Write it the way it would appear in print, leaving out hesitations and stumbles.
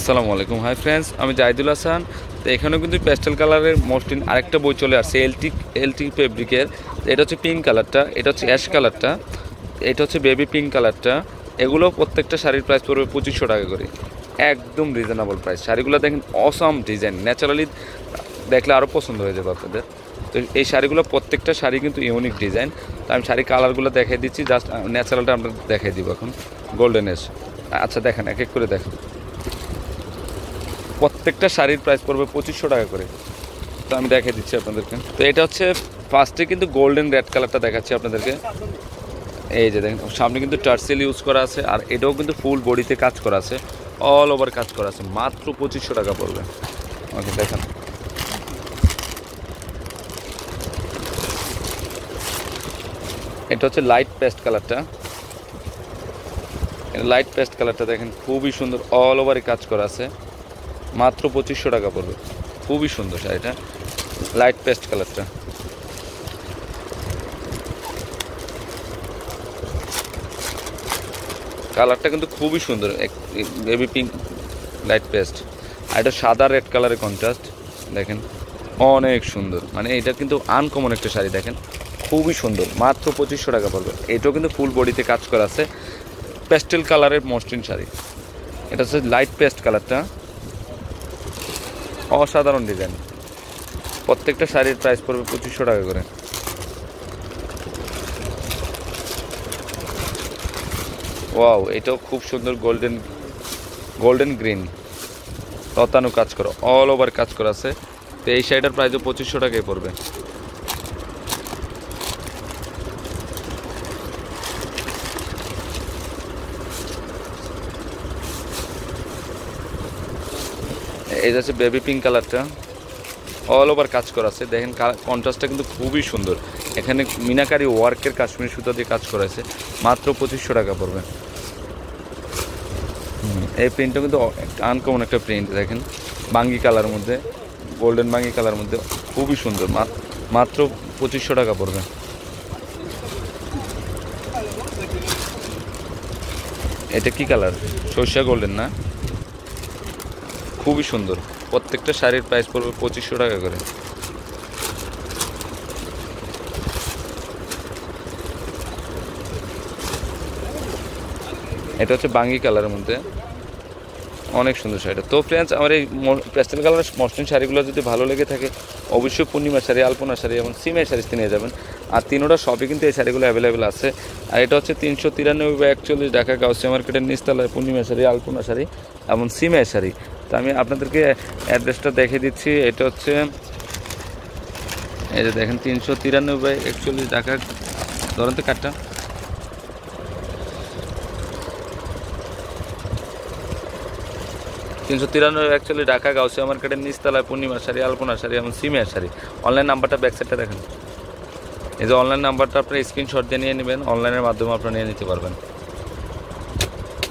আসসালামু আলাইকুম। Hi friends, আমি জাহিদুল হাসান। তো এখানেও কিন্তু পেস্টেল কালারের মসলিন আরেকটা বই চলে আসছে এলটি ফেব্রিকের। এটা হচ্ছে পিঙ্ক কালারটা, এটা হচ্ছে অ্যাশ কালারটা, এটা হচ্ছে বেবি পিঙ্ক কালারটা। এগুলো প্রত্যেকটা শাড়ির প্রাইস পড়বে 2500 টাকা করে। একদম রিজনেবল প্রাইস। শাড়িগুলো দেখেন অসাম ডিজাইন, ন্যাচারালি দেখলে আরও পছন্দ হয়ে যাবে আপনাদের। তো এই শাড়িগুলো প্রত্যেকটা শাড়ি কিন্তু ইউনিক ডিজাইন। তো আমি শাড়ি কালারগুলো দেখিয়ে দিচ্ছি, জাস্ট ন্যাচারালটা আমরা দেখিয়ে দিব এখন। গোল্ডেন এস, আচ্ছা দেখেন এক এক করে দেখেন। প্রত্যেকটা শাড়ির প্রাইস পড়বে 2500 টাকা করে। তো আমি দেখিয়ে দিচ্ছি আপনাদেরকে। তো এটা হচ্ছে ফার্স্টে কিন্তু গোল্ডেন রেড কালারটা দেখাচ্ছি আপনাদেরকে। এই যে দেখেন সামনে কিন্তু টার্সেল ইউজ করা আছে, আর এটাও কিন্তু ফুল বডিতে কাজ করা আছে, অল ওভার কাজ করা আছে। মাত্র 2500 টাকা পড়বে। ওকে দেখেন, এটা হচ্ছে লাইট পেস্ট কালারটা। লাইট পেস্ট কালারটা দেখেন খুবই সুন্দর, অল ওভারে কাজ করা আছে। মাত্র 2500 টাকা পড়বে। খুবই সুন্দর শাড়িটা, লাইট পেস্ট কালারটা। কালারটা কিন্তু খুবই সুন্দর, বেবি পিঙ্ক লাইট পেস্ট। আর এটা সাদা রেড কালারের কন্ট্রাস্ট দেখেন, অনেক সুন্দর। মানে এটা কিন্তু আনকমন একটা শাড়ি দেখেন, খুবই সুন্দর। মাত্র 2500 টাকা পড়বে। এটাও কিন্তু ফুল বডিতে কাজ করা আছে, পেস্টেল কালারের মসৃণ শাড়ি। এটা হচ্ছে লাইট পেস্ট কালারটা, অসাধারণ ডিজাইন। প্রত্যেকটা শাড়ির প্রাইস পড়বে 2500 টাকা করে। ওয়াও, এটাও খুব সুন্দর, গোল্ডেন গ্রিন লতানো কাজ করা, অল ওভার কাজ করা আছে। তো এই শাড়িটার প্রাইসও 2500 টাকায় পড়বে। এই যাচ্ছে বেবি পিঙ্ক কালারটা, অল ওভার কাজ করা আছে। দেখেন কন্ট্রাস্টটা কিন্তু খুবই সুন্দর। এখানে মিনাকারি ওয়ার্কের কাশ্মীরি সুতা দিয়ে কাজ করা আছে। মাত্র 2500 টাকা পড়বে। এই প্রিন্টটা কিন্তু আনকমন একটা প্রিন্ট দেখেন, বাঙ্গি কালার মধ্যে, গোল্ডেন বাঙ্গি কালার মধ্যে, খুবই সুন্দর। মাত্র 2500 টাকা পড়বে। এটা কি কালার? সর্ষা গোল্ডেন না? খুবই সুন্দর। প্রত্যেকটা শাড়ির প্রাইস পড়বে 2500 টাকা করে। এটা হচ্ছে বাঙ্গি কালারের মধ্যে, অনেক সুন্দর শাড়িটা। তো ফ্রেন্ডস, আমার এই পেস্টেল কালারের মসৃণ শাড়িগুলো যদি ভালো লেগে থাকে, অবশ্যই পূর্ণিমা শাড়ি, আলপনা শাড়ি এবং সিমের শাড়ি নিয়ে যাবেন। আর তিনোটা সবই কিন্তু এই শাড়িগুলো অ্যাভেলেবেল আছে। আর এটা হচ্ছে 393/41 ঢাকা গাউসিয়া মার্কেটের নিচতলায় পূর্ণিমা শাড়ি, আলপনা শাড়ি এবং সিমের শাড়ি। তো আমি আপনাদেরকে অ্যাড্রেসটা দেখে দিচ্ছি। এটা হচ্ছে এই যে দেখেন, 393/41 ঢাকা, ধরেন তো কাঠটা, 393/41 ঢাকা গাউসিয়া মার্কেটের নিচতলায় পূর্ণিমা শাড়ি, আলপনা শাড়ি এবং সিমিয়ার শাড়ি। অনলাইন নাম্বারটা ব্যাক সাইডটা দেখেন। এই যে অনলাইন নাম্বারটা আপনার স্ক্রিনশট দিয়ে নিয়ে নেবেন, অনলাইনের মাধ্যমে আপনারা নিয়ে নিতে পারবেন।